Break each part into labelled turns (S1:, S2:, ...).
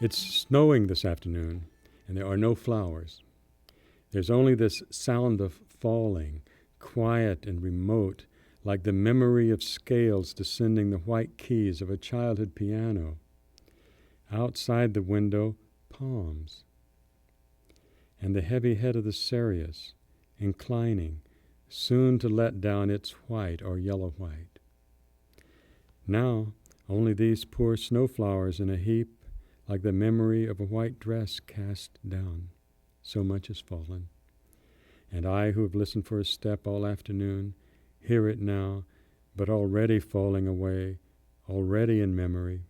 S1: It's snowing this afternoon, and there are no flowers. There's only this sound of falling, quiet and remote, like the memory of scales descending the white keys of a childhood piano. Outside the window, palms, and the heavy head of the cereus, inclining, soon to let down its white or yellow-white. Now, only these poor snowflowers in a heap, like the memory of a white dress cast down. So much has fallen. And I, who have listened for a step all afternoon, hear it now, but already falling away, already in memory,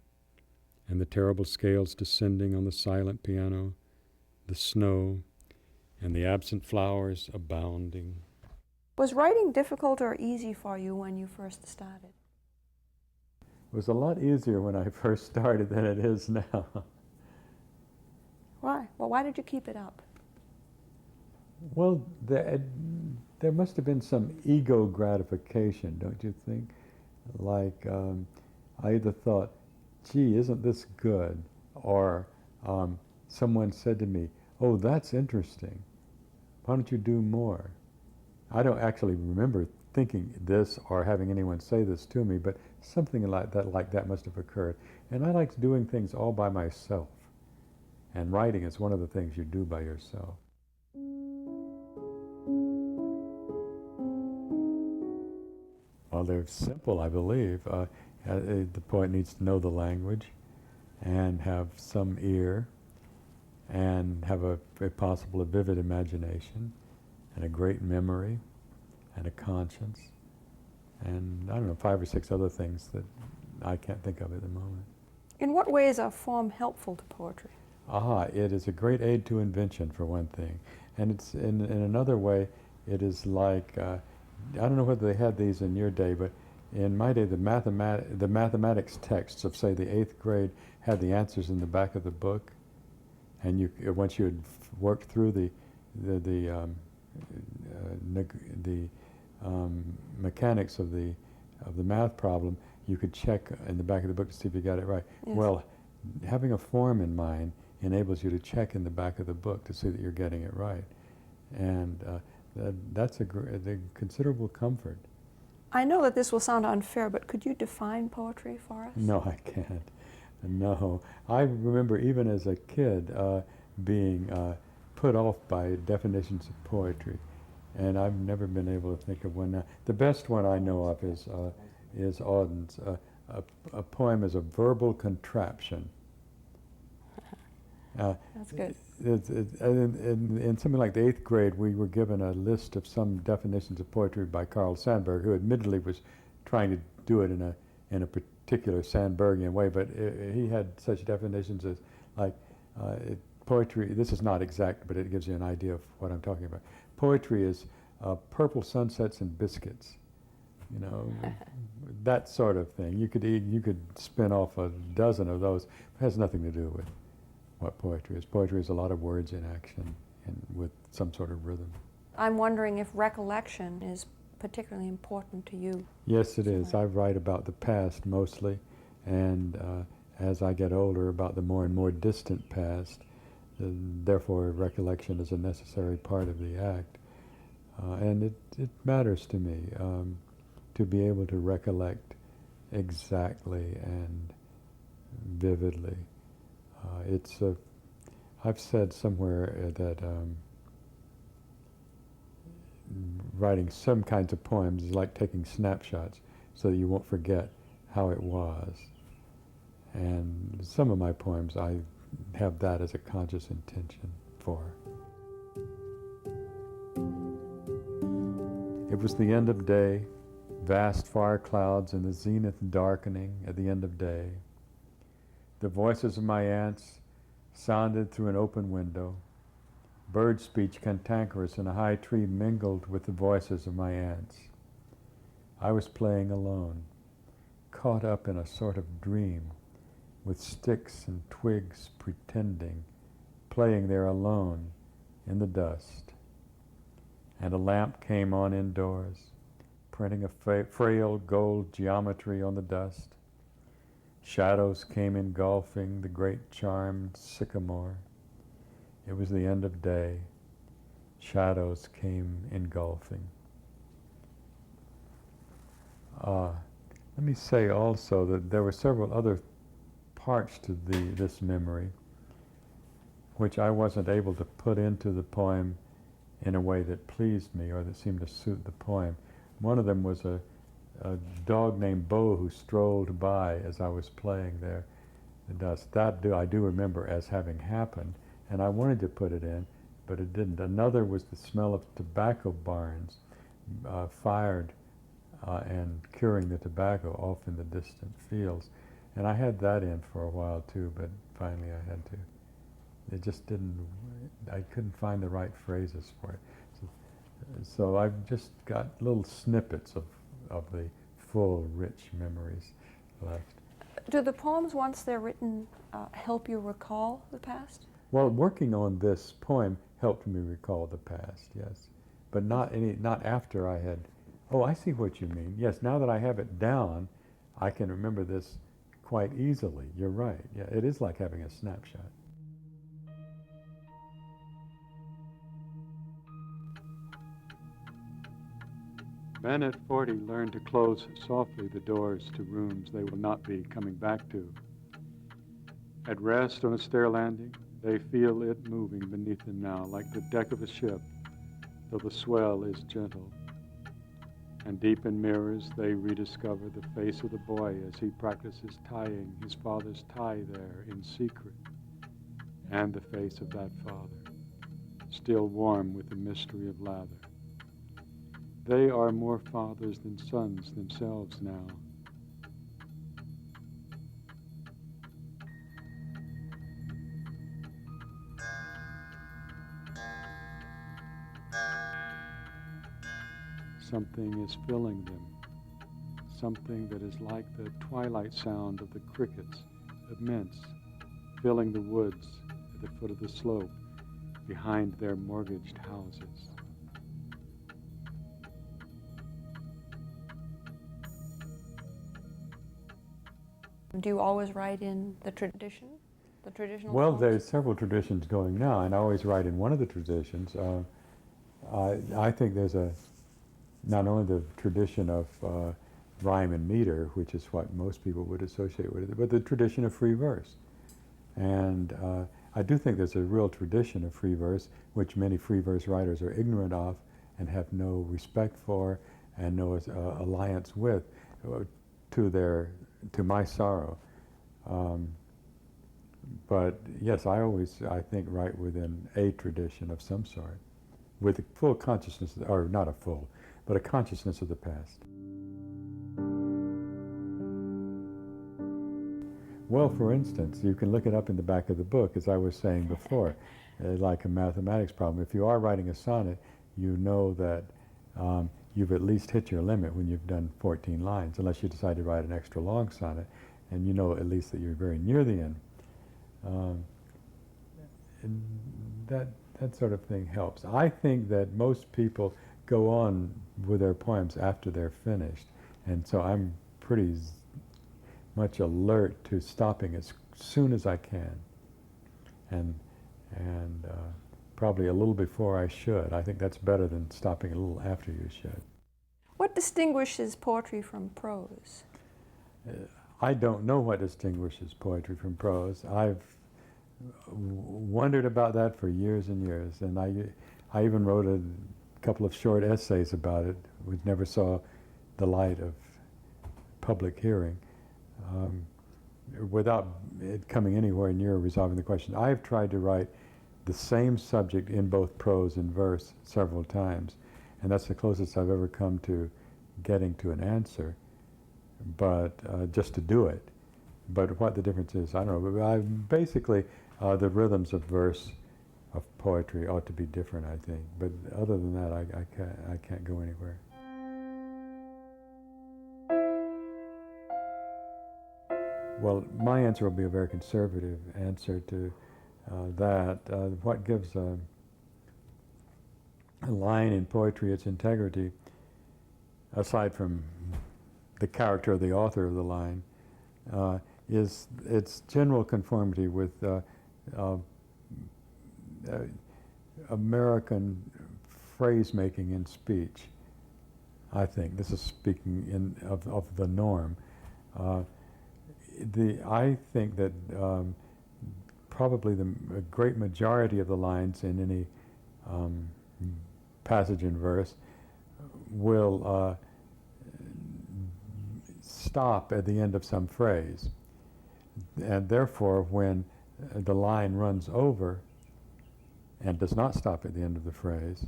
S1: and the terrible scales descending on the silent piano, the snow, and the absent flowers abounding.
S2: Was writing difficult or easy for you when you first started?
S1: It was a lot easier when I first started than it is now.
S2: Why? Well, why did you keep it up?
S1: Well, there must have been some ego gratification, don't you think? Like, I either thought, gee, isn't this good? Or someone said to me, oh, that's interesting. Why don't you do more? I don't actually remember thinking this or having anyone say this to me, but something like that must have occurred. And I liked doing things all by myself. And writing is one of the things you do by yourself. Well, they're simple, I believe. The poet needs to know the language and have some ear and have if possible, a vivid imagination and a great memory and a conscience and, I don't know, 5 or 6 other things that I can't think of at the moment.
S2: In what way is a form helpful to poetry?
S1: It is a great aid to invention, for one thing. And it's in another way, it is like, I don't know whether they had these in your day, but in my day, the mathematics texts of, say, the 8th grade had the answers in the back of the book. And once you had worked through the mechanics of the math problem, you could check in the back of the book to see if you got it right.
S2: Yes.
S1: Well, having a form in mind enables you to check in the back of the book to see that you're getting it right, and that's a considerable comfort.
S2: I know that this will sound unfair, but could you define poetry for us?
S1: No, I can't. No, I remember even as a kid being put off by definitions of poetry, and I've never been able to think of one now. The best one I know of is Auden's. A poem is a verbal contraption.
S2: That's good.
S1: In something like the 8th grade, we were given a list of some definitions of poetry by Carl Sandburg, who admittedly was trying to do it in a particular Sandbergian way, but he had such definitions as like poetry. This is not exact, but it gives you an idea of what I'm talking about. Poetry is purple sunsets and biscuits, you know, that sort of thing. You could spin off a dozen of those. It has nothing to do with what poetry is. Poetry is a lot of words in action and with some sort of rhythm.
S2: I'm wondering if recollection is particularly important to you.
S1: Yes, it is. I write about the past mostly, and as I get older, about the more and more distant past. Therefore, recollection is a necessary part of the act. And it matters to me to be able to recollect exactly and vividly. I've said somewhere that writing some kinds of poems is like taking snapshots so that you won't forget how it was. And some of my poems, I have that as a conscious intention for. It was the end of day, vast fire clouds in the zenith darkening at the end of day. The voices of my aunts sounded through an open window. Bird speech cantankerous in a high tree mingled with the voices of my aunts. I was playing alone, caught up in a sort of dream, with sticks and twigs pretending, playing there alone in the dust. And a lamp came on indoors, printing a frail gold geometry on the dust. Shadows came engulfing the great charmed sycamore. It was the end of day. Shadows came engulfing. Let me say also that there were several other parts to this memory which I wasn't able to put into the poem in a way that pleased me or that seemed to suit the poem. One of them was a dog named Bo who strolled by as I was playing there. I do remember as having happened, and I wanted to put it in, but it didn't. Another was the smell of tobacco barns fired and curing the tobacco off in the distant fields. And I had that in for a while too, but finally I had to. It just didn't, I couldn't find the right phrases for it. So I've just got little snippets of the full, rich memories left.
S2: Do the poems, once they're written, help you recall the past?
S1: Well, working on this poem helped me recall the past, yes. But not after I had, oh, I see what you mean. Yes, now that I have it down, I can remember this quite easily. You're right. Yeah, it is like having a snapshot. Men at 40 learn to close softly the doors to rooms they will not be coming back to. At rest on a stair landing, they feel it moving beneath them now, like the deck of a ship, though the swell is gentle. And deep in mirrors, they rediscover the face of the boy as he practices tying his father's tie there in secret, and the face of that father, still warm with the mystery of lather. They are more fathers than sons themselves now. Something is filling them, something that is like the twilight sound of the crickets, immense, filling the woods at the foot of the slope behind their mortgaged houses.
S2: Do you always write in the tradition, the traditional
S1: Well,
S2: poems?
S1: there's several traditions going now, and I always write in one of the traditions. I think there's not only the tradition of rhyme and meter, which is what most people would associate with it, but the tradition of free verse. And I do think there's a real tradition of free verse, which many free verse writers are ignorant of and have no respect for and no alliance with, to my sorrow. But yes, I think, write within a tradition of some sort, with a full consciousness, or not a full, but a consciousness of the past. Well, for instance, you can look it up in the back of the book, as I was saying before, like a mathematics problem. If you are writing a sonnet, you know that you've at least hit your limit when you've done 14 lines, unless you decide to write an extra long sonnet, and you know at least that you're very near the end. And that sort of thing helps. I think that most people go on with their poems after they're finished, and so I'm pretty much alert to stopping as soon as I can, and probably a little before I should. I think that's better than stopping a little after you should.
S2: What distinguishes poetry from prose?
S1: I don't know what distinguishes poetry from prose. I've wondered about that for years and years, and I even wrote a couple of short essays about it, which never saw the light of public hearing, without it coming anywhere near resolving the question. I've tried to write the same subject in both prose and verse several times, and that's the closest I've ever come to getting to an answer, but just to do it. But what the difference is, I don't know. But basically, the rhythms of verse, of poetry, ought to be different, I think. But other than that, I can't go anywhere. Well, my answer will be a very conservative answer to that. What gives a line in poetry its integrity, aside from the character of the author of the line, is its general conformity with uh, American phrase making in speech. I think this is speaking of the norm. Uh, I think that probably the great majority of the lines in any um, passage in verse will stop at the end of some phrase. And therefore, when the line runs over and does not stop at the end of the phrase,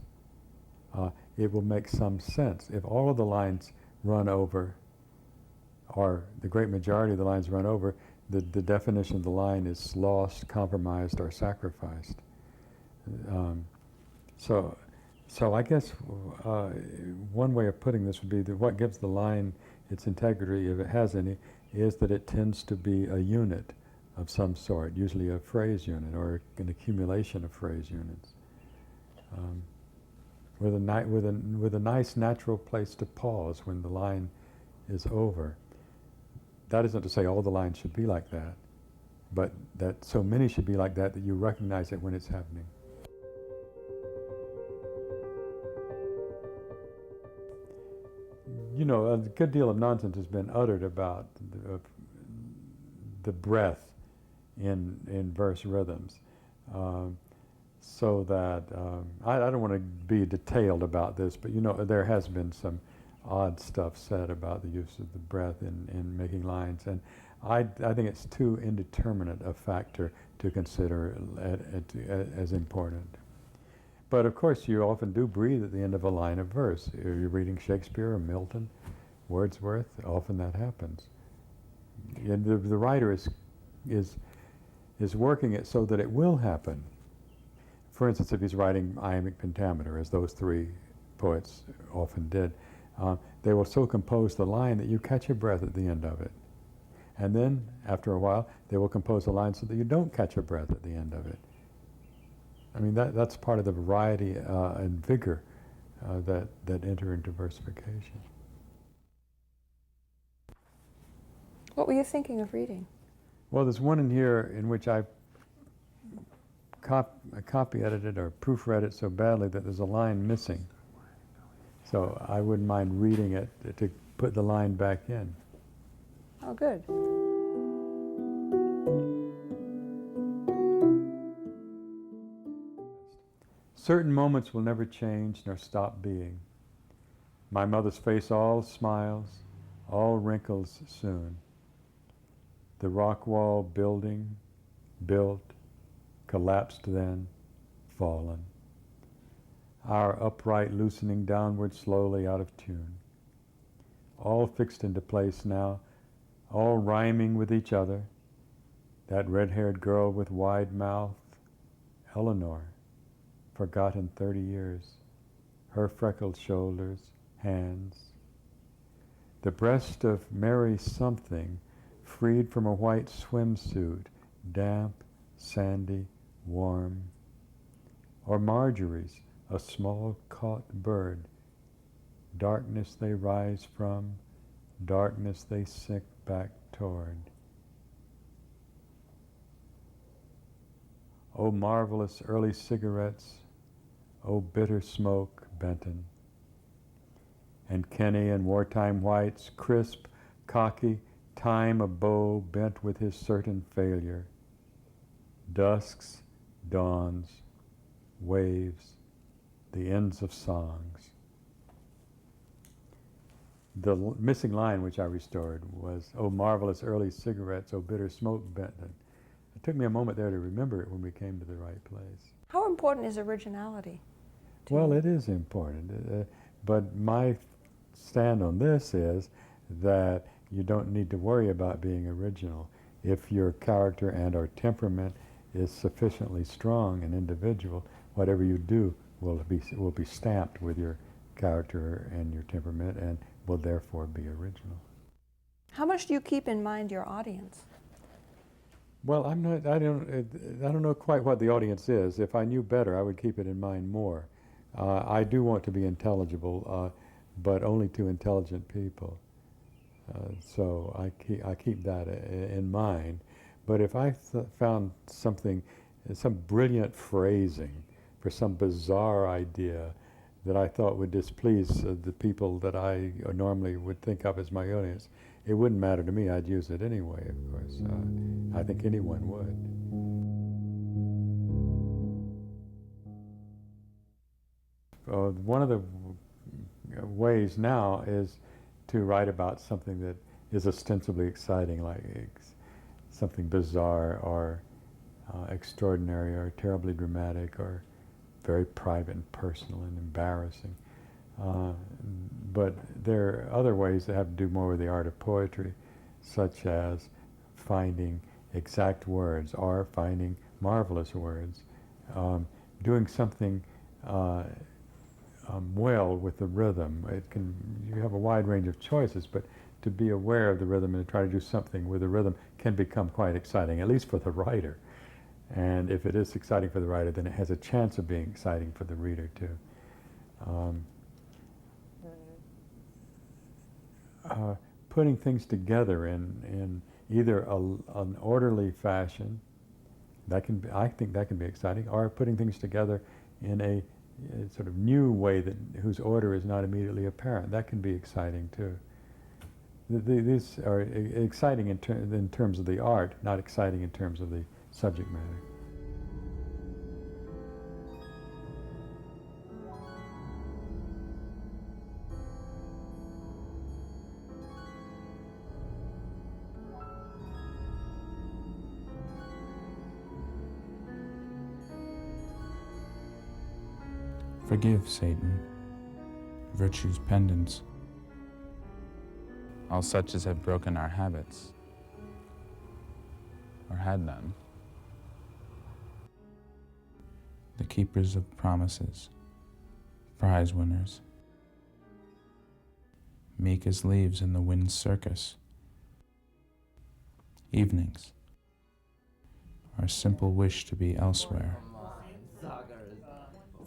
S1: it will make some sense. If all of the lines run over, or the great majority of the lines run over, the definition of the line is lost, compromised, or sacrificed. So I guess one way of putting this would be that what gives the line its integrity, if it has any, is that it tends to be a unit of some sort, usually a phrase unit or an accumulation of phrase units, with a nice natural place to pause when the line is over. That isn't to say all the lines should be like that, but that so many should be like that that you recognize it when it's happening. You know, a good deal of nonsense has been uttered about the breath in verse rhythms, so that I don't want to be detailed about this, but you know, there has been some odd stuff said about the use of the breath in making lines, and I think it's too indeterminate a factor to consider as important. But of course, you often do breathe at the end of a line of verse. If you're reading Shakespeare or Milton, Wordsworth, often that happens. And the writer is working it so that it will happen. For instance, if he's writing iambic pentameter, as those three poets often did, they will so compose the line that you catch your breath at the end of it. And then, after a while, they will compose a line so that you don't catch your breath at the end of it. I mean, that's part of the variety and vigor that enter into versification.
S2: What were you thinking of reading?
S1: Well, there's one in here in which I copy edited or proofread it so badly that there's a line missing. So I wouldn't mind reading it to put the line back in.
S2: Oh, good.
S1: Certain moments will never change nor stop being. My mother's face all smiles, all wrinkles soon. The rock wall building, built, collapsed then, fallen. Our upright loosening downward slowly out of tune. All fixed into place now, all rhyming with each other. That red-haired girl with wide mouth, Eleanor, forgotten 30 years. Her freckled shoulders, hands. The breast of Mary something, freed from a white swimsuit, damp, sandy, warm. Or Marjorie's, a small caught bird. Darkness they rise from, darkness they sink back toward. Oh, marvelous early cigarettes, oh, bitter smoke, Benton. And Kenny and wartime whites, crisp, cocky, time a bow bent with his certain failure. Dusks, dawns, waves, the ends of songs. The missing line which I restored was, oh, marvelous early cigarettes, oh, bitter smoke, Benton. It took me a moment there to remember it when we came to the right place.
S2: How important is originality?
S1: Well, it is important, but my stand on this is that you don't need to worry about being original. If your character and or temperament is sufficiently strong and individual, whatever you do will be stamped with your character and your temperament and will therefore be original.
S2: How much do you keep in mind your audience?
S1: Well, I don't know quite what the audience is. If I knew better, I would keep it in mind more. I do want to be intelligible, but only to intelligent people. So I keep that in mind. But if I found something, some brilliant phrasing for some bizarre idea that I thought would displease the people that I normally would think of as my audience, it wouldn't matter to me. I'd use it anyway, of course. I think anyone would. One of the ways now is to write about something that is ostensibly exciting, like something bizarre or extraordinary or terribly dramatic or very private and personal and embarrassing. But there are other ways that have to do more with the art of poetry, such as finding exact words or finding marvelous words, doing something well with the rhythm. You have a wide range of choices, but to be aware of the rhythm and to try to do something with the rhythm can become quite exciting, at least for the writer. And if it is exciting for the writer, then it has a chance of being exciting for the reader too. Putting things together in either an orderly fashion, I think that can be exciting, or putting things together in a sort of new way whose order is not immediately apparent. That can be exciting too. These are exciting in terms of the art, not exciting in terms of the subject matter.
S3: Forgive, Satan, virtue's pendants, all such as have broken our habits, or had none. The keepers of promises, prize winners, meek as leaves in the wind's circus. Evenings, our simple wish to be elsewhere.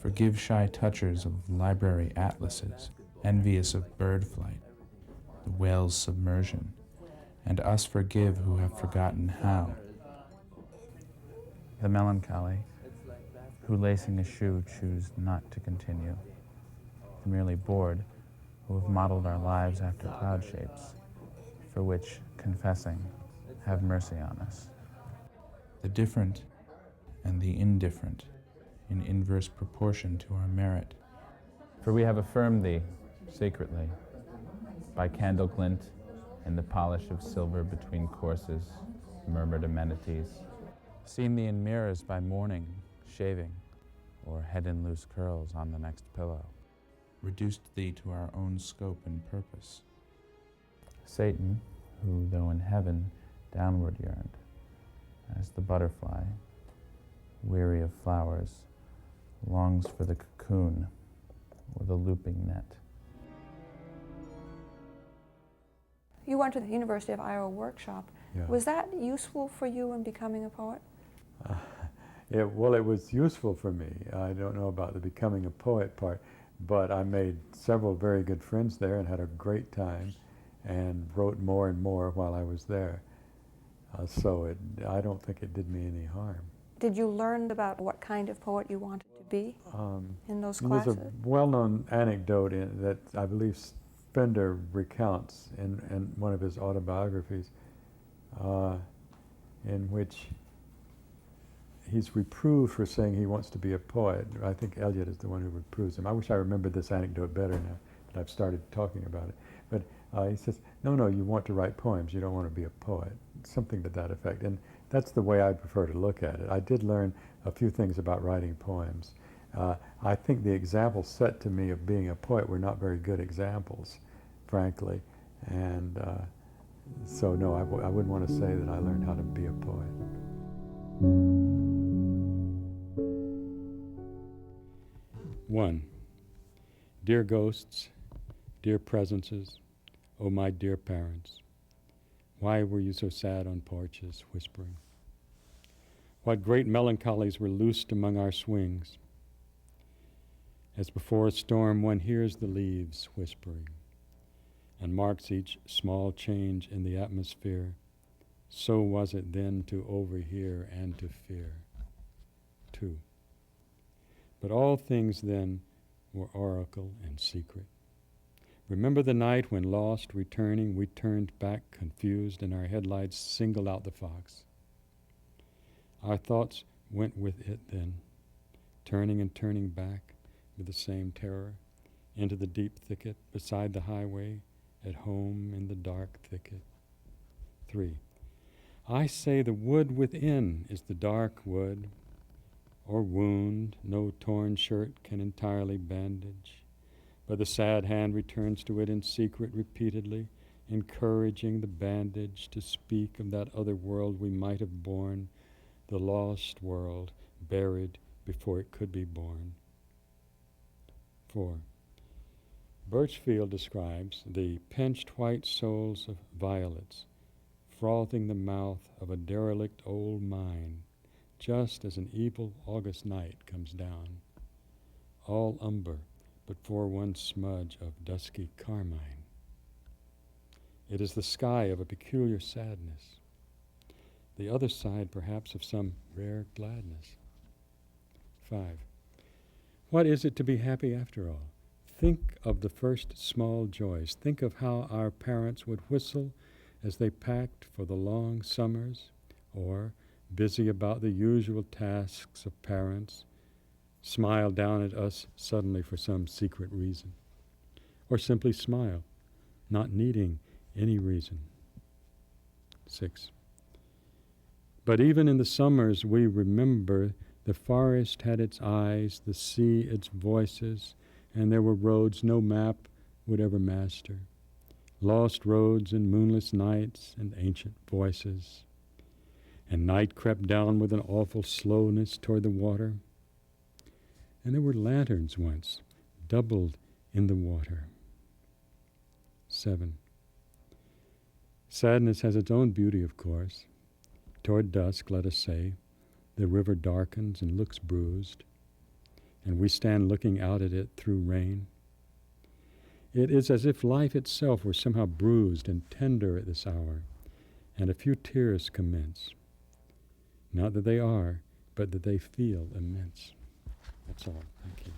S3: Forgive shy touchers of library atlases, envious of bird flight, the whale's submersion, and us forgive who have forgotten how. The melancholy, who lacing a shoe choose not to continue. The merely bored, who have modeled our lives after cloud shapes, for which, confessing, have mercy on us. The different and the indifferent, in inverse proportion to our merit. For we have affirmed thee, secretly, by candle glint and the polish of silver between courses, murmured amenities, seen thee in mirrors by morning, shaving, or head in loose curls on the next pillow, reduced thee to our own scope and purpose. Satan, who, though in heaven, downward yearned, as the butterfly, weary of flowers, longs for the cocoon or the looping net.
S2: You went to the University of Iowa workshop.
S1: Yeah.
S2: Was that useful for you in becoming a poet?
S1: Well, it was useful for me. I don't know about the becoming a poet part, but I made several very good friends there and had a great time and wrote more and more while I was there. So I don't think it did me any harm.
S2: Did you learn about what kind of poet you wanted to be in those
S1: There's
S2: classes?
S1: a well-known anecdote that I believe Spender recounts in one of his autobiographies, in which he's reproved for saying he wants to be a poet. I think Eliot is the one who reproves him. I wish I remembered this anecdote better now that I've started talking about it. But he says, no, you want to write poems, you don't want to be a poet. Something to that effect. And that's the way I prefer to look at it. I did learn a few things about writing poems. I think the examples set to me of being a poet were not very good examples, frankly. And so no, I wouldn't want to say that I learned how to be a poet. One, dear ghosts, dear presences, oh my dear parents, why were you so sad on porches, whispering? What great melancholies were loosed among our swings? As before a storm, one hears the leaves whispering, and marks each small change in the atmosphere. So was it then to overhear and to fear. 2. But all things then were oracle and secret. Remember the night when lost, returning, we turned back confused and our headlights singled out the fox. Our thoughts went with it then, turning and turning back with the same terror, into the deep thicket, beside the highway, at home in the dark thicket. 3. I say the wood within is the dark wood, or wound no torn shirt can entirely bandage, but the sad hand returns to it in secret repeatedly, encouraging the bandage to speak of that other world we might have borne, the lost world buried before it could be born. 4. Birchfield describes the pinched white souls of violets frothing the mouth of a derelict old mine, just as an evil August night comes down, all umber but for one smudge of dusky carmine. It is the sky of a peculiar sadness, the other side perhaps of some rare gladness. 5. What is it to be happy after all? Think of the first small joys. Think of how our parents would whistle as they packed for the long summers, or, busy about the usual tasks of parents, smile down at us suddenly for some secret reason, or simply smile, not needing any reason. 6. But even in the summers we remember the forest had its eyes, the sea its voices, and there were roads no map would ever master, lost roads and moonless nights and ancient voices. And night crept down with an awful slowness toward the water. And there were lanterns once, doubled in the water. 7. Sadness has its own beauty, of course. Toward dusk, let us say, the river darkens and looks bruised, and we stand looking out at it through rain. It is as if life itself were somehow bruised and tender at this hour, and a few tears commence. Not that they are, but that they feel immense. That's all. Thank you.